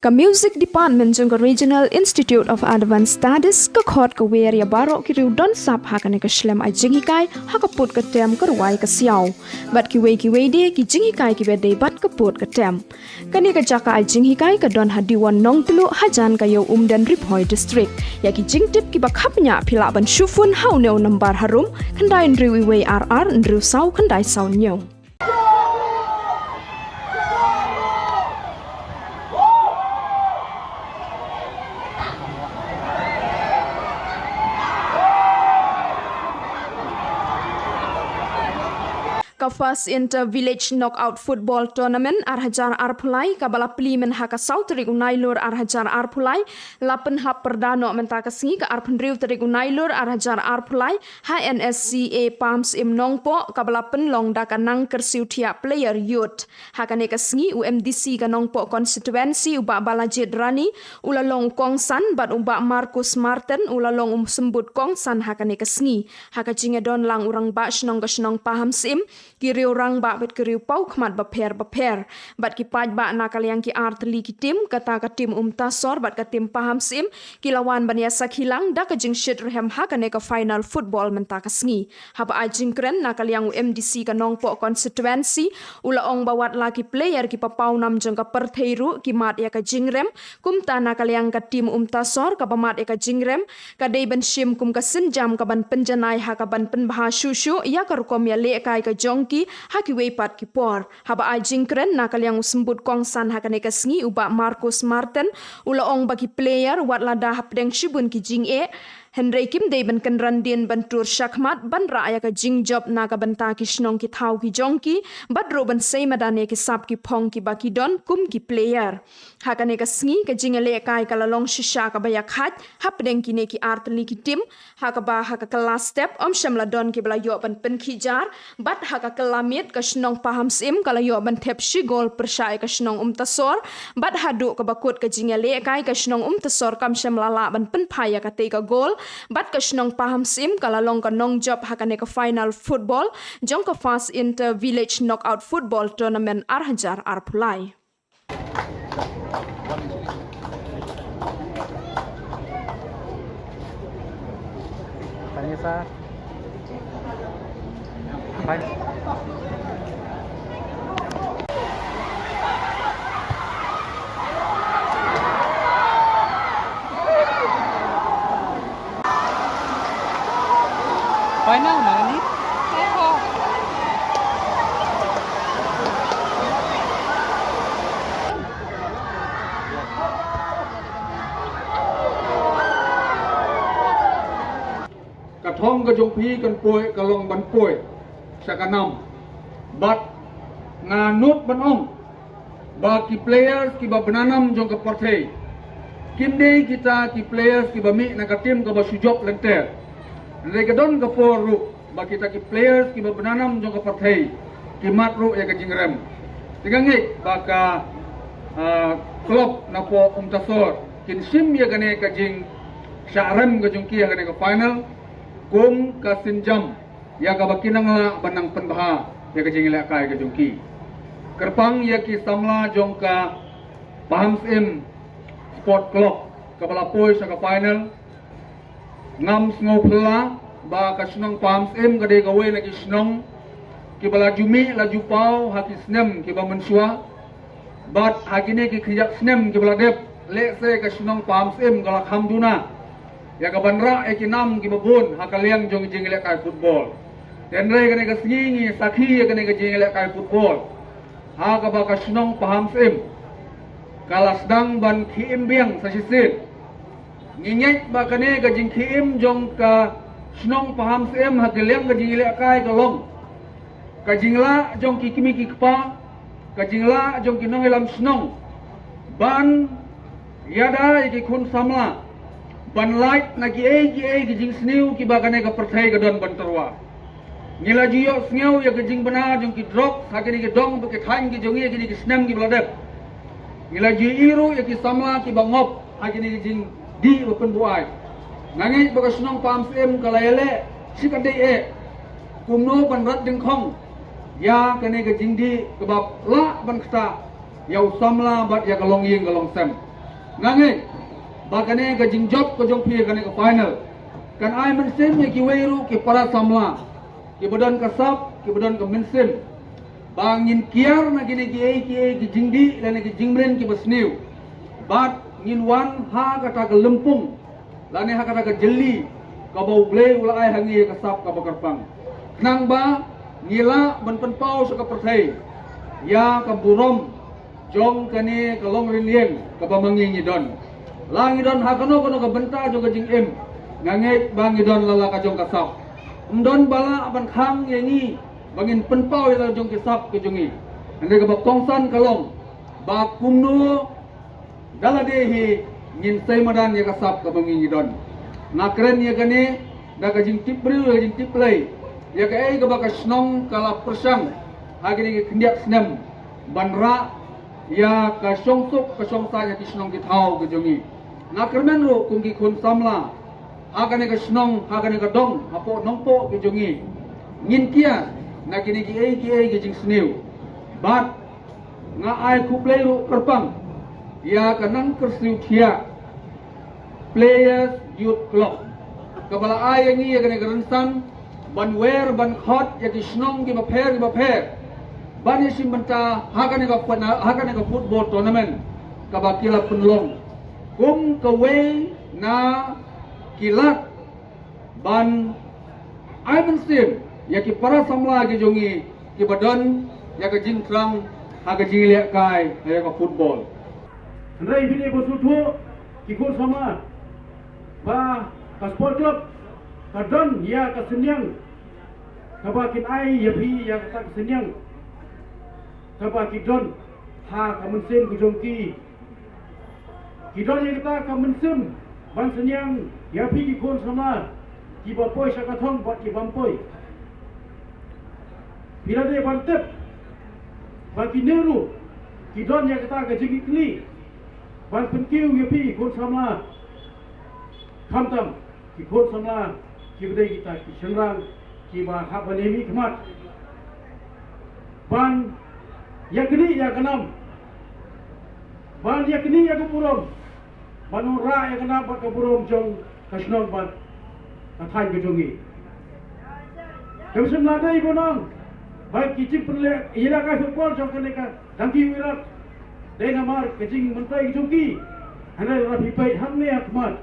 Ka Music Department jong ka Regional Institute of Advanced Studies ka khot ka wer ya barok ki riu don sap ha ka ne ka shlem a jingi kai ha ka put ka tem ka ruai ka siaw bat ki wei de ki jingi kai ki be de bat ka put ka tem ka ne ka jaka a jingi kai ka don ha diwan nong tulu hajan ka yo umdan Riphoi district ya ki jing tip ki ba khapnya phila ban shufun hau neu number harum khandai riu wei RR riu sau khandai sau nyeu ka first inter village knockout football tournament arhajar arpulai ka bala plimen ha ka south rig unailur arhajar arpulai lapen hap perdano menta ka singi ka arpendriu terig unailur arhajar arpulai HNSCA Palms im nongpo ka bala penlong da ka nang kersiu thia player youth ha ka ne ka singi UMDC ka nongpo constituency uba bala jedrani ulalong kongsan bat uba Marcus Martin ulalong sembut kongsan ha ka ne ka singi ha ka jinge don lang urang ba shnong ka shnong paham sim kiriu rang ba bet kiriu pau khmat ba pher bat ki paj ba na kaliang ki artli ki tim kata ka tim tasor bat ka tim paham sim kilawan bania sakhilang da ka jing shit rehem ha ka ne ka final football menta ka sngi ha ba ajing kren na kaliang MDC ka nongpo constituency ula ong bawat la ki player ki papau nam jong ka pertheiru ki mat ya ka jingrem kum ta na kaliang ka tim tasor ka bamat ya ka jingrem ka dei ban shim kum ka sinjam ka ban penjanai ha ka ban penbha shushu ya ka rukom ya le kai ka jong ki haki weipat ki por haba ai jingkren na kaliang usembut kongsan hakane ka sngi uba Marcus Martin ula ong bagi player wat lada hapdeng shibun ki jing e Henry Kim de ban kan randin ban tur shakmat ban raya ka jing job na ka banta ki shnong ki thau ki jongki bat ro ban sei madane ki sap ki phong ki baki don kum ki player hakane ka sngi ka jing le kai ka lalong shisha ka baya khat hapdeng ki ne ki artli ki tim haka ba haka kelas step om shamla don ki bla yo ban pen ki jar bat haka kelamit ka shnong paham sim kala yo ban thep shi gol persai ka shnong tasor bat hadu ka bakut ka jing le kai ka shnong tasor kam shamla la ban pen phaya ka te ka gol bat ka shnong paham sim kala long ka nong job hakane ka final football jong ka fast inter village knockout football tournament arhajar arpulai tanya sa final na niกระท่องกระจงพีกันป่วยกระลงบันป่วยสกนำบัดงานนุดบันองบาki players ki ba benanam jong ke partai kimde kita ki players ki ba mi na ka tim ka ba sujok lenter regadon ka poru ba kita ki players ki ba benanam jong ke partai ki matru ya ka jingrem tigangi ba ka klub na po tasor kin sim ya gane ka jing syarem ka jong ki ya gane ka final kum ka sinjam ya ka bakinang la banang penbaha ya ka jingila kai ka jongki kerpang ya ki samla jong ka paham sim sport club ka bala poi sa ka final ngam sngo phla ba ka snong paham sim ka de ka we na ki snong ki bala jumi la jupau ha ki snem ki ba mensua bat hakine ki khijak snem ki bala dep le se ka snong paham sim ka la khamduna ya ka banra ekinam ki babun hakaliang jong jingle kai football den re kane ka singi sakhi ya kane ka jingle kai football ha ka ba ka snong paham sim kalasdang ban khim biang sasisit nginyek ba kane ka jing khim jong ka snong paham sim hakaliang ka jingle kai ka long ka jingla jong ki kimi ki kpa ka jingla jong ki nong lam snong ban yada ki khun samla ban light na ki ki jing sniu ki bagane ka perthai ka don ban tarwa ngila jiyo sneu ya ka jing bana jong ki drop hakini ki dong bu ki khan ki jongi ki ki snem ki bladep ngila ji iru ya ki samla ki bangop hakini ki jing di open buai nangi baka snong pam sem kalayele sikade e kumno ban rat ding khong ya kane ka jing di kebab la ban kta yau samla bat ya kalong ying kalong sem ngange bakane ka jingjop ka jong phi kane ka final kan ai mensim ye ki weiru ki para samla ki badan ka sap ki badan ka mensim bangin kiar na gine ki jingdi dan ki jingren ki basniu bat ngin wan ha kata ka lempung lane ha kata ka jeli ka bau ble ula ai hangi ka sap ka bakar pang nang ba ngila ban pen pau sa ka perthai ya ka burom jong kane ka long rinlieng ka pamangi ni don langi don ha kano ka benta jo ka jing em ngange bangi don lala ka jong ka sap don bala ban khang yengi bangin pen pau ya jong ki sap ke jongi ande ka ba kongsan kalong ba kumno dala dehi ngin sai madan ya ka sap ka bangi ni don na keren ya kane da ka jing tip bru jing tip play ya ka ai ka ba ka snong kala persang agini ki kendiak snem banra ya ka songsuk ka songsa ya ki snong ki thau ke jongi na kermen ro kum ki khun samla agane ka snong agane ka dong apo nongpo ke jongi ngin kia na kini ki ai ki jing sneu bat nga ai ku play ro kerpang ya kanang kersiu thia players youth club kabala ai yang ya kene gerensan ban wer ban khot ya ki snong ki ba pher ban ya simbenta hakane ka football tournament ka ba kila penlong kum ka we na kilat ban ai mensim ya ki para samla ki jongi ki badan ya ka jingkrang ha ka jinglia kai ya ka football Andai bini bersutu kikut sama ba ka sport club kadon ya ka senyang kabakin ai ya pi ya ka senyang kabakin don ha ka mensim ku jongki kidon ya kita ka mensim ban senyang ya pi kikut sama ki bapoi syakathong buat ki bampoi bila dia bantep bagi neru kidon ya kita ka jigi kli ban penkiu ya pi kikut sama kamtam kikut sama ki bedai kita ki senrang ki ba ha banemi khmat ban yakni ya kanam ban yakni ya kupurom ban ura ya kanam ba kupurom jong kasnong ban kathai ke jongi kemsem ladai bonong baik kicip perle ilaka football jong kaneka dangki wirat dai namar kecing mentai jongi hanai rapi pai hamne akmat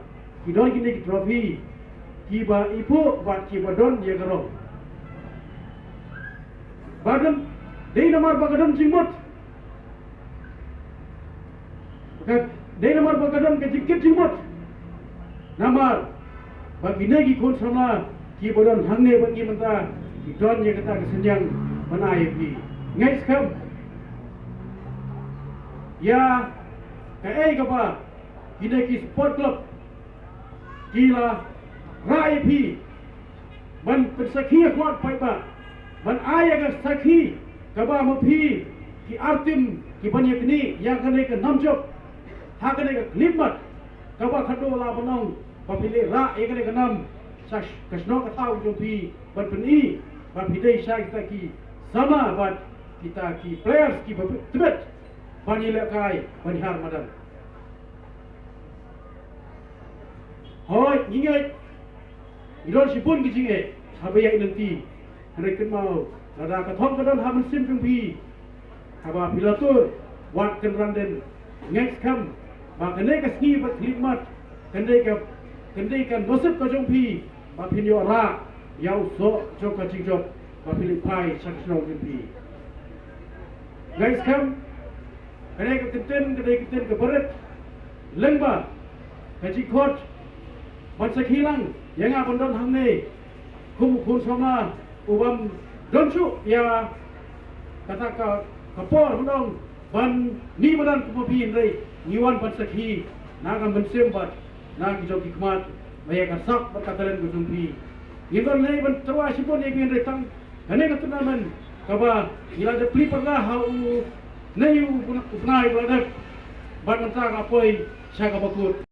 kidon kini ki trophy kiba ipo bat kiba don ya garong badan dei namar bagadon jingmot dei namar bagadon ke jikit jingmot namar bagi negi kon sama kiba don hangne bagi menta kidon ya kata kesenjang manai pi ngai skam ya kai kapa kini ki sport club gila rai pi ban persakhi kuat pai ba ban aya ga sakhi kaba mo pi ki artim ki ban yakni ya kane ka namjop ha kane ka klimat kaba khado la banong papile ra e kane ka nam sash kasno ka tau jo pi ban peni ban pidai sha kita ki sama ban kita ki players ki tibet ban ile kai ban har madan hoi ingat idon sipun kijinge habaya nanti rekan mau ada kathong kadon hamen sim pi haba pilatur wat kenranden next come ba kene ka ski ba klimat kende ka nosep ka jong pi ba pinyo ra yau so jok ka jingjok ba pilipai saksno pi next come kene ka kenten ka barat lengba ka jikot ban sakhilang yang abon don hamne kum sama ubam donsu ya kata ka kapor hundong ban ni badan kumapin rei niwan ban sakhi naga mensim bat nagi jogi kmat maya ka sak bat katalan gudumpi ngidon nei ban terwa sipon ye bin retang kane ka turnamen kaba ila de pli perla ha u nei u punai badak ban mantang apoi saka bakut